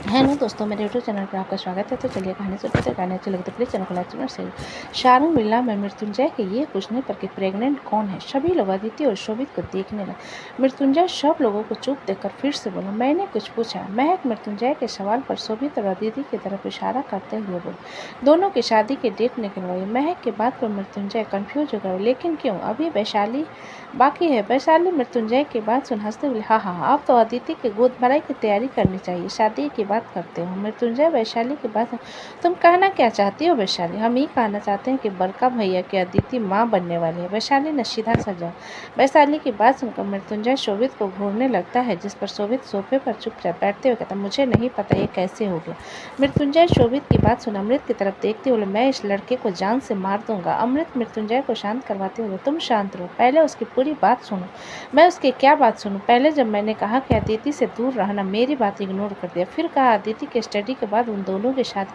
Hello दोस्तों, मेरे YouTube channel पर आपका स्वागत है। तो चलिए कहानी सुनते हैं। कहानी अच्छी लगे तो प्लीज़ चैनल को लाइक और शेयर। शाहरुख बिल्ला में मृत्युंजय के ये पूछने पर कि प्रेग्नेंट कौन है, सभी लोग अदिति और शोभित को देखने लगे। मृत्युंजय सब लोगों को चुप देखकर फिर से बोला, मैंने कुछ पूछा? महक मृत्युंजय के सवाल पर शोभित और अदिति की तरफ इशारा करते हुए बोले, दोनों की शादी की डेट निकलवाई। महक के बात पर मृत्युंजय कन्फ्यूज हो गया, लेकिन क्यों? अभी वैशाली बाकी है। वैशाली मृत्युंजय की बात सुन हंसते हुए, हाँ हाँ, अब तो अदिति की गोद भराई की तैयारी करनी चाहिए, शादी की बात करते हो। मृत्युंजय वैशाली की बात, तुम कहना क्या चाहती हो वैशाली? हम ये कहना चाहते हैं कि बड़का भैया की अदिति माँ बनने वाली है। वैशाली ने सीधा सजा। वैशाली की बात सुनकर मृत्युंजय शोभित को घूरने लगता है, जिस पर शोभित सोफे पर चुपचाप बैठते हुए कहता, मुझे नहीं पता ये कैसे हो गया। मृत्युंजय शोभित की बात सुन अमृत की तरफ देखते हुए, मैं इस लड़के को जान से मार दूंगा। अमृत मृत्युंजय को शांत करवाते हुए, तुम शांत रहो, पहले उसकी पूरी बात सुनो। मैं उसकी क्या बात सुनूं? पहले जब मैंने कहा कि अदिति से दूर रहना, मेरी बात इग्नोर कर दिया। फिर कहा अदिति के स्टडी के बाद उन दोनों के साथ,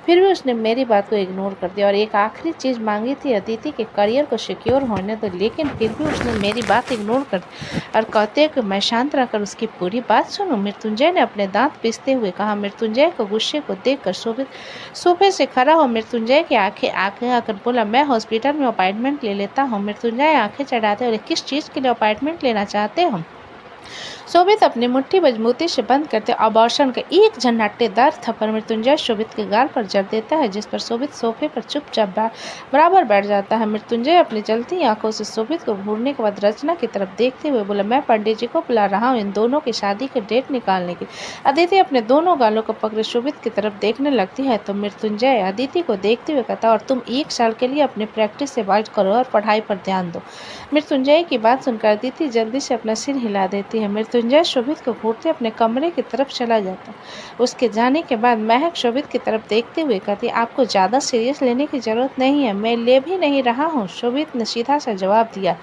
फिर भी उसने मेरी बात को इग्नोर कर दिया। और एक आखिरी चीज़ मांगी थी, अदिति के करियर को सिक्योर होने दो, लेकिन फिर भी उसने मेरी बात इग्नोर कर दी और कहते हैं कि मैं शांत रहकर उसकी पूरी बात सुनूं। मृत्युंजय ने अपने दांत पीसते हुए कहा। मृत्युंजय को गुस्से को देखकर शोभित सोफे से खड़ा हो मृत्युंजय की आंखें आगे आकर बोला, मैं हॉस्पिटल में अपॉइंटमेंट ले लेता हूँ। मृत्युंजय आंखें चढ़ाते हुए, किस चीज़ के लिए अपॉइंटमेंट लेना चाहते हो? शोभित अपनी मुट्ठी मजबूती से बंद करते अबॉर्शन का एक झन्नाटेदार थप्पड़ मृत्युंजय शोभित के गाल पर जड़ देता है, जिस पर शोभित सोफे पर चुपचाप बराबर बैठ जाता है। मृत्युंजय अपनी जलती आंखों से शोभित को घूरने के बाद रचना की तरफ देखते हुए बोला, मैं पंडित जी को बुला रहा हूँ इन दोनों की शादी की डेट निकालने की। अदिति अपने दोनों गालों को पकड़े शोभित की तरफ देखने लगती है तो मृत्युंजय अदिति को देखते हुए कहता, और तुम 1 साल के लिए अपनी प्रैक्टिस से बात करो और पढ़ाई पर ध्यान दो। मृत्युंजय की बात सुनकर अदिति जल्दी से अपना सिर हिला देती है। मृत्युंजय शोभित को घूरते अपने कमरे की तरफ चला जाता। उसके जाने के बाद महक शोभित की तरफ देखते हुए कहती, आपको ज़्यादा सीरियस लेने की ज़रूरत नहीं है, मैं ले भी नहीं रहा हूँ। शोभित ने सीधा सा जवाब दिया,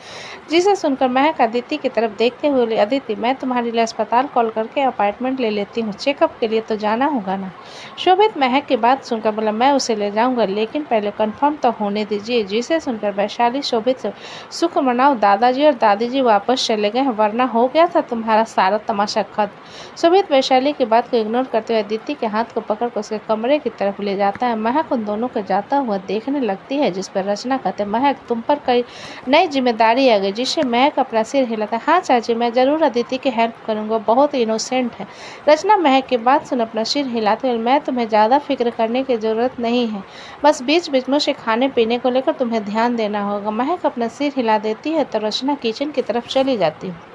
जिसे सुनकर महक अदिति की तरफ देखते हुए बोली, अदिति, मैं तुम्हारे लिए अस्पताल कॉल करके अपॉइंटमेंट ले लेती हूँ, चेकअप के लिए तो जाना होगा ना। शोभित महक की बात सुनकर बोला, मैं उसे ले जाऊँगा, लेकिन पहले कन्फर्म तो होने दीजिए। जिसे सुनकर वैशाली शोभित से, सुख मनाओ, दादाजी और दादी जी वापस चले गए हैं, वरना हो गया था तुम्हारा सारा तमाशा खत्म। शोभित वैशाली की बात को इग्नोर करते हुए अदिति के हाथ को पकड़कर उसके कमरे की तरफ ले जाता है। महक उन दोनों को जाता हुआ देखने लगती है, जिस पर रचना कहते, महक, तुम पर कई नई जिम्मेदारी आ गई। जिससे महक अपना सिर हिलाता, हाँ चाची, मैं जरूर अदिति की हेल्प करूँगा, बहुत इनोसेंट है। रचना महक की बात सुन अपना सिर हिलाते हुए, मैं तुम्हें ज़्यादा फिक्र करने की ज़रूरत नहीं है, बस बीच बीच में से खाने पीने को लेकर तुम्हें ध्यान देना होगा। महक अपना सिर हिला देती है तो रचना किचन की तरफ चली जाती है।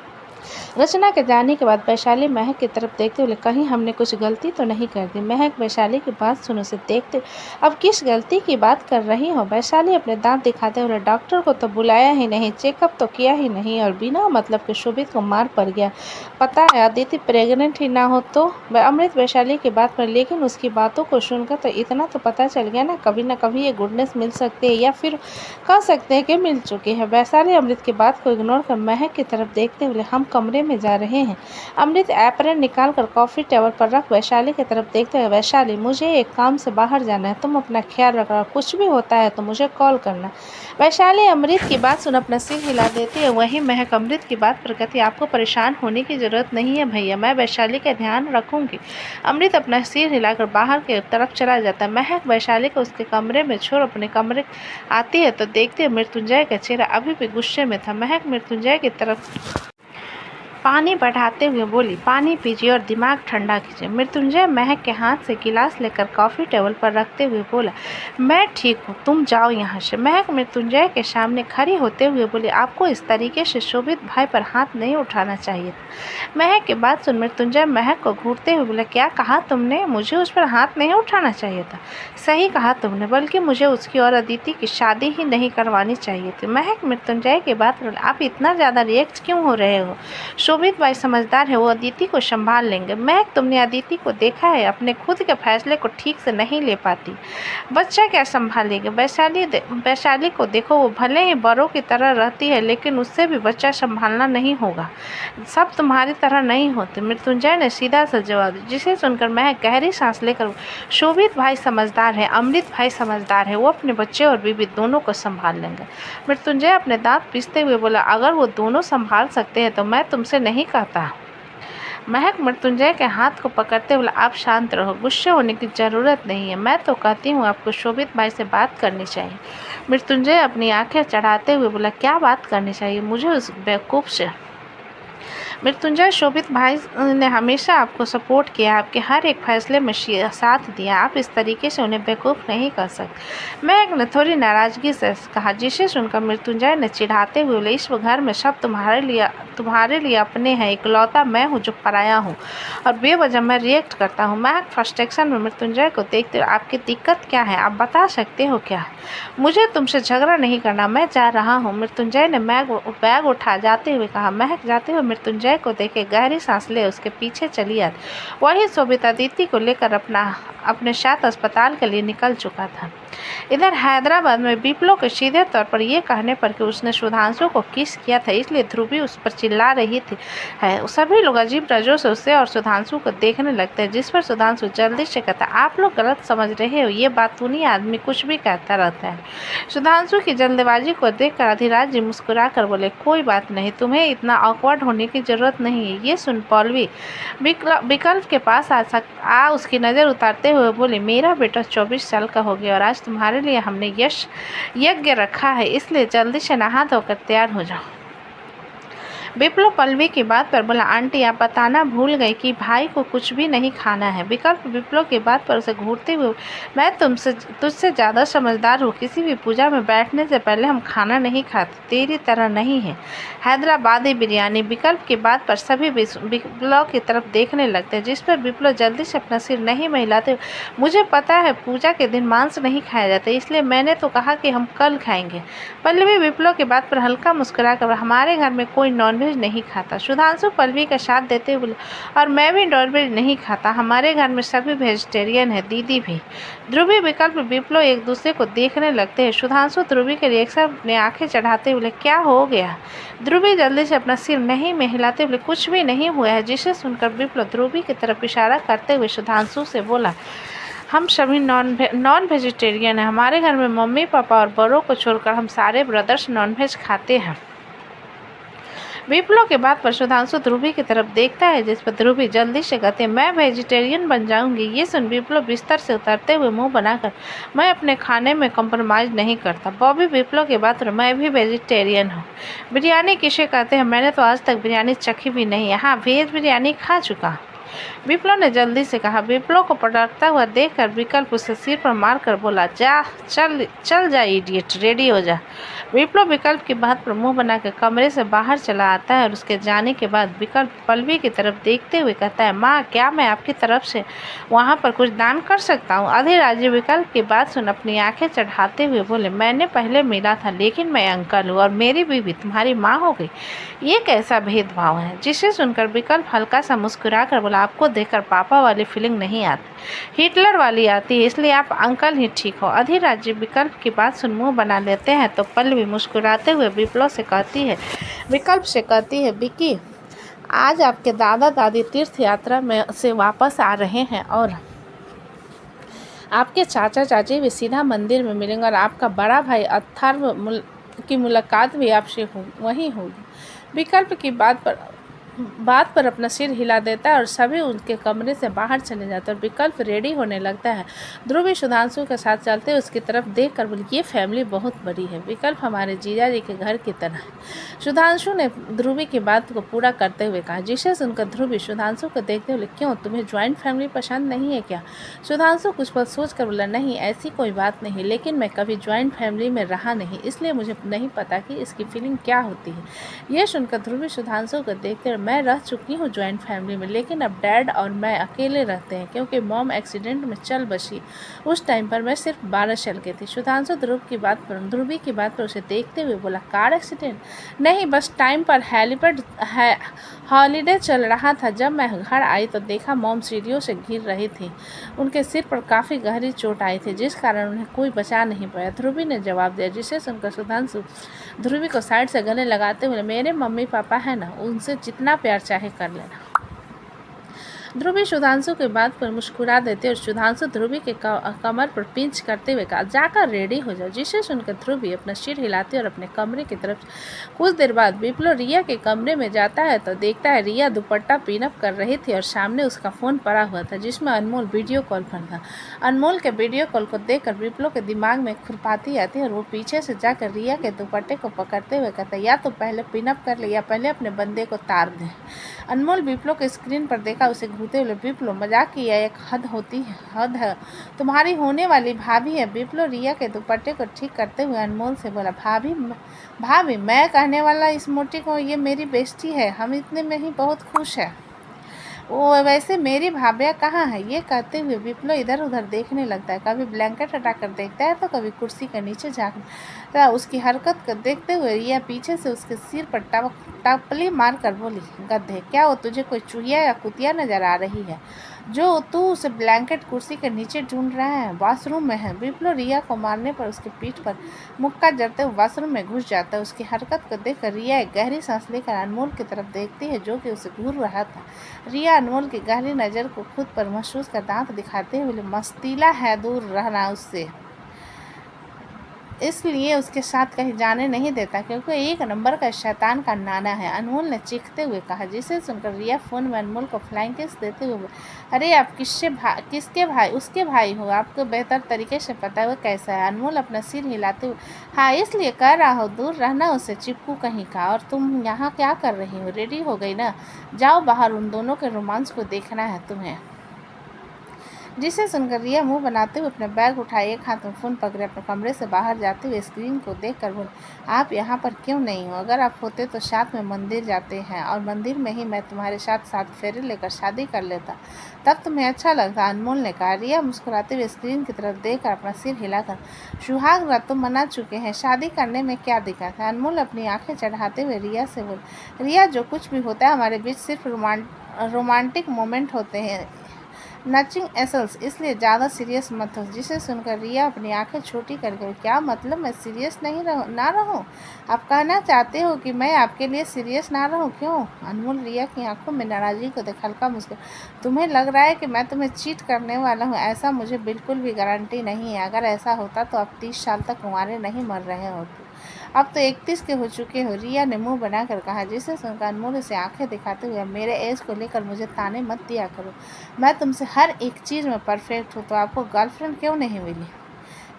रचना के जाने के बाद वैशाली महक की तरफ देखते हुए, कहीं हमने कुछ गलती तो नहीं कर दी? महक वैशाली की बात सुन उसे देखते, अब किस गलती की बात कर रही हो? वैशाली अपने दांत दिखाते हुए, डॉक्टर को तो बुलाया ही नहीं, चेकअप तो किया ही नहीं, और बिना मतलब के शोभित को मार पड़ गया। पता है अदिति प्रेग्नेंट ही ना हो तो? अमृत वैशाली की बात पर, लेकिन उसकी बातों को सुनकर तो इतना तो पता चल गया ना कभी ये गुडनेस मिल सकती है, या फिर कह सकते हैं कि मिल चुकी है। वैशाली अमृत की बात को इग्नोर कर महक की तरफ देखते हुए, हम कमरे में जा रहे हैं। अमृत एप्रन निकाल कर कॉफी टेबल पर रख वैशाली की तरफ देखते हुए, वैशाली, मुझे एक काम से बाहर जाना है, तुम अपना ख्याल रखना, कुछ भी होता है तो मुझे कॉल करना। वैशाली अमृत की बात सुन अपना सिर हिला देती है। वहीं महक अमृत की बात पर कहती, आपको परेशान होने की जरूरत नहीं है भैया, मैं वैशाली का ध्यान रखूंगी। अमृत अपना सिर हिलाकर बाहर की तरफ चला जाता है। महक वैशाली को उसके कमरे में छोड़ अपने कमरे आती है तो देखते हुए मृत्युंजय का चेहरा अभी भी गुस्से में था। महक मृत्युंजय की तरफ पानी बढ़ाते हुए बोली, पानी पीजिए और दिमाग ठंडा कीजिए। मृत्युंजय महक के हाथ से गिलास लेकर कॉफ़ी टेबल पर रखते हुए बोला, मैं ठीक हूँ, तुम जाओ यहाँ से। महक मृत्युंजय के सामने खड़ी होते हुए बोली, आपको इस तरीके से शोभित भाई पर हाथ नहीं उठाना चाहिए था। महक की बात सुन मृत्युंजय महक को घूरते हुए बोला, क्या कहा तुमने? मुझे उस पर हाथ नहीं उठाना चाहिए था? सही कहा तुमने, बल्कि मुझे उसकी और अदिति की शादी ही नहीं करवानी चाहिए थी। महक मृत्युंजय की बात पर, आप इतना ज़्यादा रिएक्ट क्यों हो रहे हो? शोभित भाई समझदार है, वो अदिति को संभाल लेंगे। महक, तुमने अदिति को देखा है, अपने खुद के फैसले को ठीक से नहीं ले पाती, बच्चा क्या संभालेगी? वैशाली को देखो, वो भले ही बड़ों की तरह रहती है, लेकिन उससे भी बच्चा संभालना नहीं होगा, सब तुम्हारी तरह नहीं होते। मृत्युंजय ने सीधा सा जवाब दिया, जिसे सुनकर महक गहरी सांस लेकर, शोभित भाई समझदार है, अमृत भाई समझदार है, वो अपने बच्चे और बीवी दोनों को संभाल लेंगे। मृत्युंजय अपने दांत पीसते हुए बोला, अगर वो दोनों संभाल सकते हैं तो मैं तुमसे नहीं कहता। महक मृत्युंजय के हाथ को पकड़ते बोला, आप शांत रहो, गुस्से होने की ज़रूरत नहीं है। मैं तो कहती हूँ आपको शोभित भाई से बात करनी चाहिए। मृत्युंजय अपनी आंखें चढ़ाते हुए बोला, क्या बात करनी चाहिए मुझे उस बेवकूफ़ से? मृत्युंजय, शोभित भाई ने हमेशा आपको सपोर्ट किया, आपके हर एक फैसले में साथ दिया। आप इस तरीके से उन्हें बेवकूफ़ नहीं कर सकते। महक ने थोड़ी नाराज़गी से कहा, जिसे सुनकर मृत्युंजय ने चिढ़ाते हुए बोले, इस घर में सब तुम्हारे लिए अपने हैं, इकलौता मैं हूँ जो पराया हूँ और बेवजह मैं रिएक्ट करता हूँ। महक फ्रस्ट्रेशन में मृत्युंजय को देखते, आपकी दिक्कत क्या है, आप बता सकते हो क्या? मुझे तुमसे झगड़ा नहीं करना, मैं जा रहा हूँ। मृत्युंजय ने बैग उठा जाते हुए कहा। महक जाते हुए मृत्युंजय को देखे गहरी सांस ले उसके पीछे चली आती। वही शोभित अदिति को लेकर अपने साथ अस्पताल के लिए निकल चुका था। इधर हैदराबाद में विप्लव के सीधे तौर पर यह कहने पर कि उसने सुधांशु को किस किया था, इसलिए ध्रुवी उस पर चिल्ला रही थी है। सभी लोग अजीब नजरों से उसे और सुधांशु को देखने लगते हैं, जिस पर सुधांशु जल्दी से कहता, आप लोग गलत समझ रहे हो, ये बातूनी आदमी कुछ भी कहता रहता है। सुधांशु की जल्दबाजी को देखकर अधिराज जी मुस्कुरा कर बोले, कोई बात नहीं, तुम्हें इतना ऑकवर्ड होने की जरूरत नहीं है। ये सुन पौलवी विकल्प के पास आ उसकी नज़र उतारते हुए बोले, मेरा बेटा 24 साल का हो गया और आज तुम्हारे लिए हमने यज्ञ रखा है, इसलिए जल्दी से नहा धोकर तैयार हो जाओ। विप्लव पल्लवी की बात पर बोला, आंटी आप बताना भूल गई कि भाई को कुछ भी नहीं खाना है। विकल्प विप्लव की बात पर उसे घूरते हुए, मैं तुझसे ज़्यादा समझदार हूँ, किसी भी पूजा में बैठने से पहले हम खाना नहीं खाते, तेरी तरह नहीं है। हैदराबादी बिरयानी। विकल्प की बात पर सभी विप्लव की तरफ देखने लगते हैं, जिस पर विप्लव जल्दी से अपना सिर नहीं महिलाते, मुझे पता है पूजा के दिन मांस नहीं खाया जाता, इसलिए मैंने तो कहा कि हम कल खाएंगे। पल्लवी विप्लव की बात पर हल्का मुस्कुरा कर, हमारे घर में कोई नॉनवेज नहीं खाता। सुधांशु पल्लवी का साथ देते हुए, और मैं भी नॉनवेज नहीं खाता, हमारे घर में सभी वेजिटेरियन है, दीदी भी। ध्रुवी विकल्प विप्लव एक दूसरे को देखने लगते हैं। सुधांशु ध्रुवी के रिएक्शन ने आंखें चढ़ाते हुए, क्या हो गया? ध्रुवी जल्दी से अपना सिर नहीं महिलाते हुए, कुछ भी नहीं हुआ है। जिसे सुनकर विप्लव ध्रुवी की तरफ इशारा करते हुए सुधांशु से बोला, हम सभी नॉन वेजिटेरियन हैं, हमारे घर में मम्मी पापा और बड़ों को छोड़कर हम सारे ब्रदर्स नॉनवेज खाते हैं। विप्लव के बाद पर सुधांशु ध्रुवी की तरफ देखता है, जिस पर ध्रुवी जल्दी से कहते हैं, मैं वेजिटेरियन बन जाऊंगी। ये सुन विप्लव बिस्तर से उतरते हुए मुंह बनाकर, मैं अपने खाने में कंप्रोमाइज़ नहीं करता। बॉबी विप्लव के बाद पर, मैं भी वेजिटेरियन हूँ। बिरयानी किसे कहते हैं? मैंने तो आज तक बिरयानी चखी भी नहीं है, हाँ वेज बिरयानी खा चुका। विप्लव ने जल्दी से कहा। विप्लव को पटकता हुआ देखकर विकल्प उसे सिर पर मारकर बोला, जा चल जा इडियट, रेडी हो जा। विप्लव विकल्प की बात पर मुंह बनाकर कमरे से बाहर चला आता है और उसके जाने के बाद विकल्प पल्लवी की तरफ देखते हुए कहता है, माँ क्या मैं आपकी तरफ से वहाँ पर कुछ दान कर सकता हूँ? अधिराजी विकल्प की बात सुन अपनी आंखें चढ़ाते हुए बोले, मैंने पहले मिला था, लेकिन मैं अंकल हूँ और मेरी बीवी तुम्हारी माँ हो गई, ये कैसा भेदभाव है? जिसे सुनकर विकल्प हल्का सा मुस्कुरा कर बोला, आपको देखकर पापा वाली फीलिंग नहीं आती, हिटलर वाली आती है, इसलिए आप अंकल ही ठीक हो। अधिराजी विकल्प की बात सुन मुंह बना लेते हैं तो पल्लवी मुस्कुराते हुए विप्लव से कहती है, विकल्प से कहती है, विकी आज आपके दादा दादी तीर्थ यात्रा में से वापस आ रहे हैं और आपके चाचा चाची भी सीधा मंदिर में मिलेंगे और आपका बड़ा भाई अथर्व की मुलाकात भी आपसे वहीं होगी। विकल्प की बात पर अपना सिर हिला देता है और सभी उनके कमरे से बाहर चले जाते हैं और विकल्प रेडी होने लगता है। ध्रुवी सुधांशु के साथ चलते उसकी तरफ देख कर बोली, ये फैमिली बहुत बड़ी है, विकल्प हमारे जीजा जी के घर की तरह है। सुधांशु ने ध्रुवी की बात को पूरा करते हुए कहा, जिसे सुनकर ध्रुवी सुधांशु को देखते हुए, क्यों तुम्हें ज्वाइंट फैमिली पसंद नहीं है क्या? सुधांशु कुछ पल सोच कर बोला, नहीं ऐसी कोई बात नहीं, लेकिन मैं कभी ज्वाइंट फैमिली में रहा नहीं, इसलिए मुझे नहीं पता कि इसकी फीलिंग क्या होती है। यह सुनकर ध्रुवी सुधांशु को देखते हुए, मैं रह चुकी हूँ ज्वाइंट फैमिली में, लेकिन अब डैड और मैं अकेले रहते हैं क्योंकि मॉम एक्सीडेंट में चल बची। उस टाइम पर मैं सिर्फ 12 साल की थी। सुधांशु ध्रुवी की बात पर उसे देखते हुए बोला, कार एक्सीडेंट? नहीं, बस टाइम पर हॉलीडे चल रहा था। जब मैं घर आई तो देखा मॉम सीढ़ियों से गिर रही थी, उनके सिर पर काफ़ी गहरी चोट आई थी, जिस कारण उन्हें कोई बचा नहीं पाया, ध्रुवी ने जवाब दिया। जिसे सुनकर सुधांशु ध्रुवी को साइड से गले लगाते हुए, मेरे मम्मी पापा है ना, उनसे जितना प्यार चाहे कर लेना। ध्रुवी सुधांशु के बात पर मुस्कुरा देते और सुधांशु ध्रुवी के कमर पर पिंच करते हुए कहा, जाकर रेडी हो जाओ। जिसे सुनकर ध्रुवी अपना सिर हिलाते और अपने कमरे की तरफ। कुछ देर बाद विप्लो रिया के कमरे में जाता है तो देखता है रिया दुपट्टा पिनअप कर रही थी और सामने उसका फ़ोन पड़ा हुआ था जिसमें अनमोल वीडियो कॉल पर था। अनमोल के वीडियो कॉल को देखकर विप्लो के दिमाग में खुरपाती आती है और वो पीछे से जाकर रिया के दुपट्टे को पकड़ते हुए कहता है, या तो पहले पिनअप कर ले या पहले अपने बंदे को तार दे। अनमोल विप्लो के स्क्रीन पर देखा उसे घूरते हुए, विप्लो मजाक की यह एक हद है, तुम्हारी होने वाली भाभी है। विप्लो रिया के दुपट्टे को ठीक करते हुए अनमोल से बोला, भाभी मैं कहने वाला इस मोटी को ये मेरी बेइज्जती है, हम इतने में ही बहुत खुश है। वो वैसे मेरी भाभ्या कहाँ है? ये कहते हुए विप्लो इधर उधर देखने लगता है, कभी ब्लैंकेट हटाकर देखता है तो कभी कुर्सी के नीचे झाँकता है। उसकी हरकत को देखते हुए रिया पीछे से उसके सिर पर टपली मार कर बोली, गधे, क्या वो तुझे कोई चूहिया या कुतिया नजर आ रही है जो तू उसे ब्लैंकेट कुर्सी के नीचे ढूंढ रहा है? वॉशरूम में है। विप्लो रिया को मारने पर उसकी पीठ पर मुक्का जड़ते हुए वॉशरूम में घुस जाता है। उसकी हरकत को देखकर रिया एक गहरी सांस लेकर अनमोल की तरफ देखती है जो कि उसे घूर रहा था। रिया अनमोल की गहरी नज़र को खुद पर महसूस कर दांत दिखाते हुए, मस्तीला है, दूर रहना उससे, इसलिए उसके साथ कहीं जाने नहीं देता क्योंकि एक नंबर का शैतान का नाना है। अनमोल ने चीखते हुए कहा, जिसे सुनकर रिया फ़ोन में अनमोल को फ्लाइंग किस देते हुए, अरे आप किसके भाई? उसके भाई हो, आपको बेहतर तरीके से पता है वो कैसा है। अनमोल अपना सिर हिलाते हुए, हाँ इसलिए कह रहा हो, दूर रहना उससे, चिपकू कहीं का। और तुम यहाँ क्या कर रही हो? रेडी हो गई ना? जाओ बाहर, उन दोनों के रोमांस को देखना है तुम्हें। जिसे सुनकर रिया मुंह बनाते हुए अपना बैग उठाए, एक हाथ में फ़ोन पकड़े अपने कमरे से बाहर जाते हुए स्क्रीन को देखकर बोले, आप यहाँ पर क्यों नहीं हो? अगर आप होते तो साथ में मंदिर जाते हैं और मंदिर में ही मैं तुम्हारे साथ 7 फेरे लेकर शादी कर लेता, तब तुम्हें अच्छा लगता, अनमोल ने कहा। रिया मुस्कुराते हुए स्क्रीन की तरफ देखकर अपना सिर हिलाकर, सुहाग रात तो मना चुके हैं, शादी करने में क्या दिक्कत है? अनमोल अपनी आंखें चढ़ाते हुए रिया से बोले, रिया जो कुछ भी होता है हमारे बीच सिर्फ रोमांटिक मोमेंट होते हैं, नथिंग एल्स, इसलिए ज़्यादा सीरियस मत हो। जिसे सुनकर रिया अपनी आंखें छोटी करके, क्या मतलब मैं सीरियस नहीं ना रहूं? आप कहना चाहते हो कि मैं आपके लिए सीरियस ना रहूं? क्यों? अनमोल रिया की आंखों में नाराज़गी को देख हल्का मुस्कुरा, तुम्हें लग रहा है कि मैं तुम्हें चीट करने वाला हूँ? ऐसा मुझे बिल्कुल भी गारंटी नहीं है। अगर ऐसा होता तो आप 30 साल तक कुंवारे नहीं मर रहे होते, अब तो 31 के हो चुके हो। रिया ने मुंह बनाकर कहा। जिसे सुनकर अनमोल से आंखें दिखाते हुए, मेरे एज को लेकर मुझे ताने मत दिया करो, मैं तुमसे हर एक चीज़ में परफेक्ट हूँ, तो आपको गर्लफ्रेंड क्यों नहीं मिली?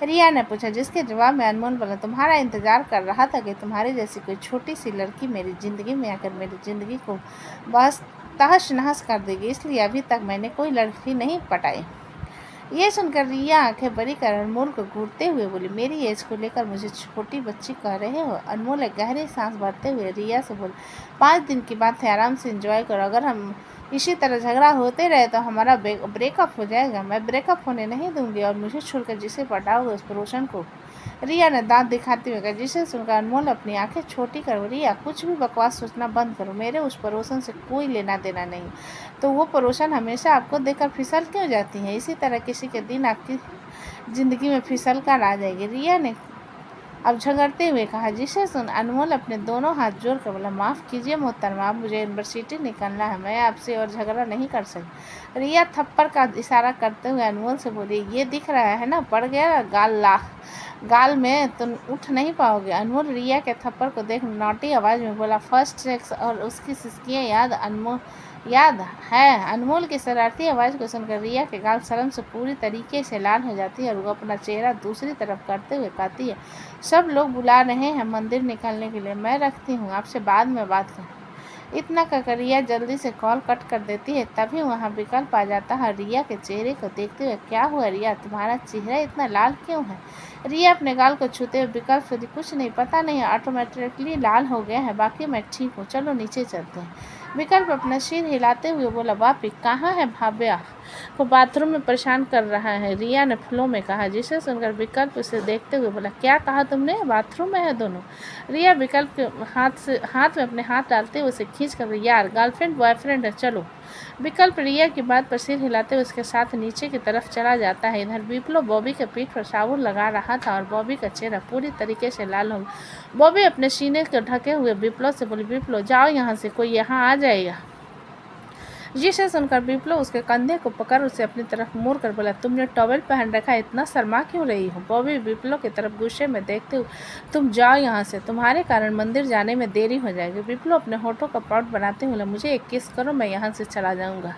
रिया ने पूछा, जिसके जवाब में अनमोल बोला, तुम्हारा इंतजार कर रहा था कि तुम्हारी जैसी कोई छोटी सी लड़की मेरी ज़िंदगी में आकर मेरी ज़िंदगी को बस तहस नहस कर देगी, इसलिए अभी तक मैंने कोई लड़की नहीं पटाई। ये सुनकर रिया आंखें बड़ी कर अनमोल को घूरते हुए बोली, मेरी एज को लेकर मुझे छोटी बच्ची कह रहे हो? अनमोल एक गहरी सांस भरते हुए रिया से बोले, 5 दिन की बात है, आराम से एंजॉय करो। अगर हम इसी तरह झगड़ा होते रहे तो हमारा ब्रेकअप हो जाएगा। मैं ब्रेकअप होने नहीं दूंगी और मुझे छोड़कर जिसे पटाओगे उस रोशन को, रिया ने दांत दिखाते हुए कहा। जिसे सुनकर अनमोल अपनी आंखें छोटी कर, रिया कुछ भी बकवास सोचना बंद करो, मेरे उस पड़ोसन से कोई लेना देना नहीं, तो वो पड़ोसन हमेशा आपको देखकर फिसल क्यों जाती है? इसी तरह किसी के दिन आपकी ज़िंदगी में फिसल कर आ जाएगी, रिया ने अब झगड़ते हुए कहा। जिसे सुन अनमोल अपने दोनों हाथ जोड़कर बोला, माफ़ कीजिए मोहतरमा, आप मुझे यूनिवर्सिटी निकलना है, मैं आपसे और झगड़ा नहीं कर सकती। रिया थप्पड़ का इशारा करते हुए अनमोल से बोली, ये दिख रहा है ना, पड़ गया गाल में, तुम उठ नहीं पाओगे। अनमोल रिया के थप्पड़ को देख नौटी आवाज़ में बोला, फर्स्ट सेक्स और उसकी सिस्कियाँ याद है? अनमोल की शरारती आवाज़ को सुनकर रिया के गाल शर्म से पूरी तरीके से लाल हो जाती है और वो अपना चेहरा दूसरी तरफ करते हुए कहती है, सब लोग बुला रहे हैं मंदिर निकलने के लिए, मैं रखती हूँ, आपसे बाद में बात कर। इतना कहकर रिया जल्दी से कॉल कट कर देती है। तभी वहाँ विकल्प आ जाता है। रिया के चेहरे को देखते हुए, क्या हुआ रिया, तुम्हारा चेहरा इतना लाल क्यों है? रिया अपने गाल को छूते हुए विकल्प से, कुछ नहीं, पता नहीं, ऑटोमेटिकली लाल हो गया है, बाकी मैं ठीक हूँ, चलो नीचे चलते हैं। विकल्प अपना सिर हिलाते हुए बोला, वापी कहाँ है? भाभ्या को बाथरूम में परेशान कर रहा है, रिया ने फ्लो में कहा। जिसे सुनकर विकल्प उसे देखते हुए बोला, क्या कहा तुमने? बाथरूम में है दोनों? रिया विकल्प के हाथ में अपने हाथ डालते हुए उसे खींच कर, यार गर्लफ्रेंड बॉयफ्रेंड है, चलो। विकल्प रिया की बात पर सिर हिलाते हुए उसके साथ नीचे की तरफ चला जाता है। इधर विप्लो बॉबी के पीठ पर साबुन लगा रहा था और बॉबी का चेहरा पूरी तरीके से लाल हो गया। बॉबी अपने सीने को ढके हुए विप्लो से बोली, विप्लो जाओ यहाँ से, कोई यहाँ आ जाएगा। जिसे सुनकर विप्लव उसके कंधे को पकड़ उसे अपनी तरफ मोड़ कर बोला, तुमने टॉवेल पहन रखा है, इतना शर्मा क्यों रही हो? बॉबी विप्लव की तरफ गुस्से में देखते हुए, तुम जाओ यहाँ से, तुम्हारे कारण मंदिर जाने में देरी हो जाएगी। विप्लव अपने होठों का पाउट बनाते हुए, मुझे एक किस करो, मैं यहाँ से चला जाऊँगा।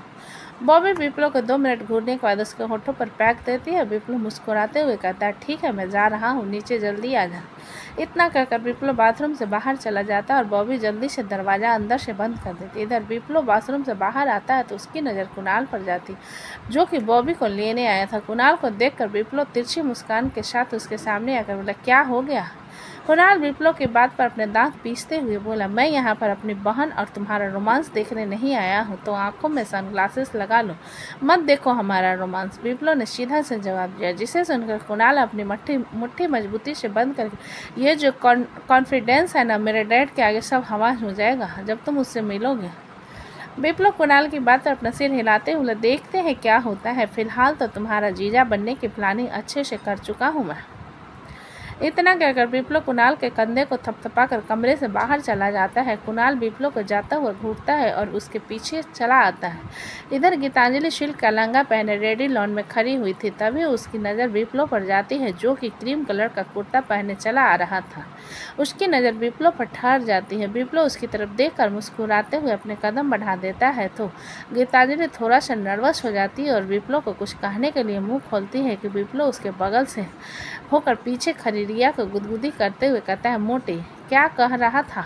बॉबी विप्लव को 2 मिनट घूरने के बाद उसके होठों पर पैक देती है। विप्लव मुस्कुराते हुए कहता है, ठीक है, मैं जा रहा हूँ, नीचे जल्दी आ जा। इतना कहकर विप्लव बाथरूम से बाहर चला जाता है और बॉबी जल्दी से दरवाज़ा अंदर से बंद कर देती। इधर विप्लव बाथरूम से बाहर आता है तो उसकी नज़र कुणाल पर जाती, जो कि बॉबी को लेने आया था। कुणाल को देखकर विप्लव तिरछी मुस्कान के साथ उसके सामने आकर बोला, क्या हो गया? कुणाल विप्लव की बात पर अपने दांत पीसते हुए बोला, मैं यहाँ पर अपनी बहन और तुम्हारा रोमांस देखने नहीं आया हूँ, तो आंखों में सनग्लासेस लगा लो, मत देखो हमारा रोमांस। विप्लव ने सीधा से जवाब दिया, जिसे सुनकर कुणाल अपनी मुट्ठी मजबूती से बंद करके, ये जो कॉन्फिडेंस है ना, मेरे डैड के आगे सब हवा हो जाएगा जब तुम उससे मिलोगे। विप्लव कुणाल की बात पर अपना सिर हिलाते हुए, देखते हैं क्या होता है, फिलहाल तो तुम्हारा जीजा बनने की प्लानिंग अच्छे से कर चुका हूँ मैं। इतना कहकर विप्लव कुणाल के कंधे को थपथपाकर कमरे से बाहर चला जाता है। कुणाल विप्लव को जाता हुआ घूरता है और उसके पीछे चला आता है। इधर गीतांजलि सिल्क का लहंगा पहने रेडी लॉन में खड़ी हुई थी। तभी उसकी नज़र विप्लव पर जाती है, जो कि क्रीम कलर का कुर्ता पहने चला आ रहा था। उसकी नज़र विप्लव पर ठहर जाती है। विप्लव उसकी तरफ देखकर मुस्कुराते हुए अपने कदम बढ़ा देता है तो गीतांजलि थोड़ा सा नर्वस हो जाती है और विप्लव को कुछ कहने के लिए मुँह खोलती है कि विप्लव उसके बगल से होकर पीछे खड़ी रिया को गुदगुदी करते हुए कहता है, मोटी, क्या कह रहा था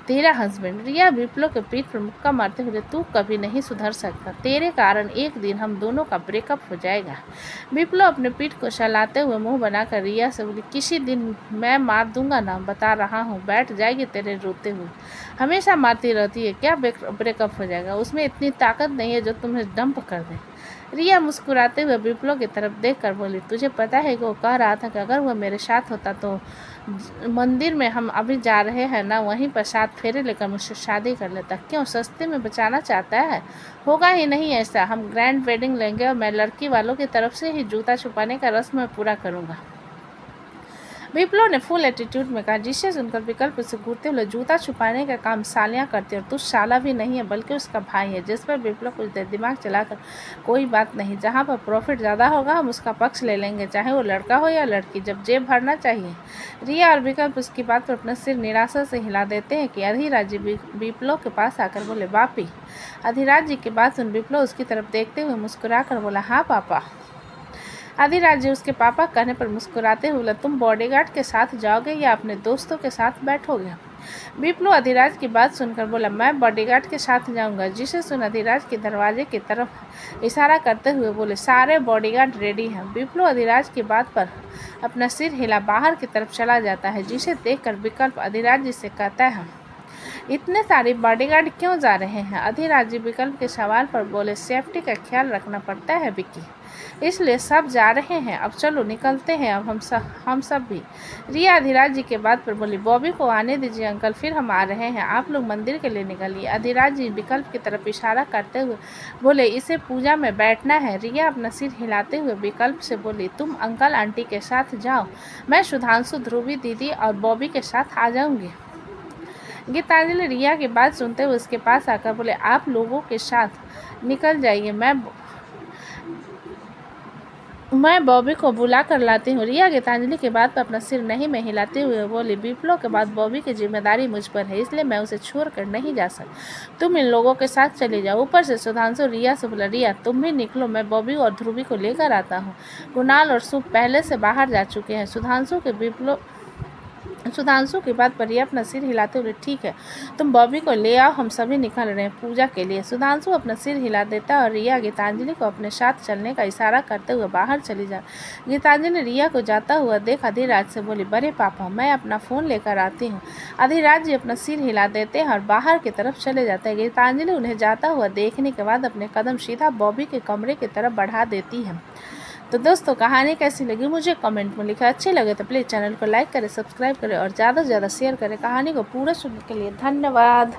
तेरा हस्बैंड? रिया विप्लव के पीठ पर मुक्का मारते हुए, तू कभी नहीं सुधर सकता, तेरे कारण एक दिन हम दोनों का ब्रेकअप हो जाएगा। विप्लव अपने पीठ को सहलाते हुए मुंह बनाकर रिया से बोली, किसी दिन मैं मार दूंगा ना, बता रहा हूँ, बैठ जाएगी तेरे रोते हुए, हमेशा मारती रहती है, क्या ब्रेकअप हो जाएगा? उसमें इतनी ताकत नहीं है जो तुम्हें डंप कर दे। रिया मुस्कुराते हुए विप्लव की तरफ देखकर बोली, तुझे पता है कि वो कह रहा था कि अगर वह मेरे साथ होता तो मंदिर में हम अभी जा रहे हैं ना, वहीं पर 7 फेरे लेकर मुझसे शादी कर लेता। क्यों, सस्ते में बचाना चाहता है? होगा ही नहीं ऐसा, हम ग्रैंड वेडिंग लेंगे और मैं लड़की वालों की तरफ से ही जूता छुपाने का रस्म पूरा करूँगा। विप्लव ने फुल एटीट्यूड में कहा, जिससे सुनकर विकल्प से घूरते हुए, जूता छुपाने का काम सालियाँ करती और तू साला भी नहीं है बल्कि उसका भाई है। जिस पर विप्लव कुछ देर दिमाग चलाकर, कोई बात नहीं, जहाँ पर प्रॉफिट ज़्यादा होगा हम उसका पक्ष ले लेंगे, चाहे वो लड़का हो या लड़की, जब जेब भरना चाहिए। रिया और विकल्प उसकी बात पर अपना सिर निराशा से हिला देते हैं कि अधिराज जी विप्लव के पास आकर बोले, बापी। अधिराज जी की बात सुन विप्लव उसकी तरफ देखते हुए मुस्कुरा कर बोला, हाँ पापा। अधिराज जी उसके पापा कहने पर मुस्कुराते हुए बोला, तुम बॉडीगार्ड के साथ जाओगे या अपने दोस्तों के साथ बैठोगे? विप्लव अधिराज की बात सुनकर बोला, मैं बॉडीगार्ड के साथ जाऊंगा। जिसे सुन अधिराज के दरवाजे की तरफ इशारा करते हुए बोले, सारे बॉडीगार्ड रेडी हैं। विप्लव अधिराज की बात पर अपना सिर हिला बाहर की तरफ चला जाता है, जिसे देखकर विकल्प अधिराज जी से कहता है, इतने सारे बॉडीगार्ड क्यों जा रहे हैं? अधिराज जी विकल्प के सवाल पर बोले, सेफ्टी का ख्याल रखना पड़ता है विक्की, इसलिए सब जा रहे हैं, अब चलो निकलते हैं, अब हम सब भी। रिया अधिराज जी के बात पर बोली, बॉबी को आने दीजिए अंकल, फिर हम आ रहे हैं, आप लोग मंदिर के लिए निकलिए। अधिराज जी विकल्प की तरफ इशारा करते हुए बोले, इसे पूजा में बैठना है। रिया अपना सिर हिलाते हुए विकल्प से बोली, तुम अंकल आंटी के साथ जाओ, मैं सुधांशु, ध्रुवी दीदी और बॉबी के साथ आ जाऊंगी। गीतांजलि रिया की बात सुनते हुए उसके पास आकर बोले, आप लोगों के साथ निकल जाइए, मैं बॉबी को बुला कर लाती हूँ। रिया गीतांजलि की बात पर अपना सिर नहीं में हिलाते हुए बोली, विप्लव के बाद बॉबी की जिम्मेदारी मुझ पर है, इसलिए मैं उसे छोड़कर नहीं जा सकती, तुम इन लोगों के साथ चले जाओ। ऊपर से सुधांशु रिया से बोला, रिया तुम भी निकलो, मैं बॉबी और ध्रुवी को लेकर आता हूँ। कुणाल और सुप पहले से बाहर जा चुके हैं। सुधांशु की बात पर रिया अपना सिर हिलाते हुए, ठीक है, तुम बॉबी को ले आओ, हम सभी निकल रहे हैं पूजा के लिए। सुधांशु अपना सिर हिला देता और रिया गीतांजलि को अपने साथ चलने का इशारा करते हुए बाहर चली जा। गीतांजलि रिया को जाता हुआ देख अधिराज से बोली, बड़े पापा मैं अपना फ़ोन लेकर आती हूँ। अधिराज जी अपना सिर हिला देते हैं और बाहर की तरफ चले जाते हैं। गीतांजलि उन्हें जाता हुआ देखने के बाद अपने कदम सीधा बॉबी के कमरे की तरफ बढ़ा देती है। तो दोस्तों कहानी कैसी लगी मुझे कमेंट में लिखा, अच्छी लगे तो प्लीज़ चैनल को लाइक करें, सब्सक्राइब करें और ज़्यादा से ज़्यादा शेयर करें। कहानी को पूरा सुनने के लिए धन्यवाद।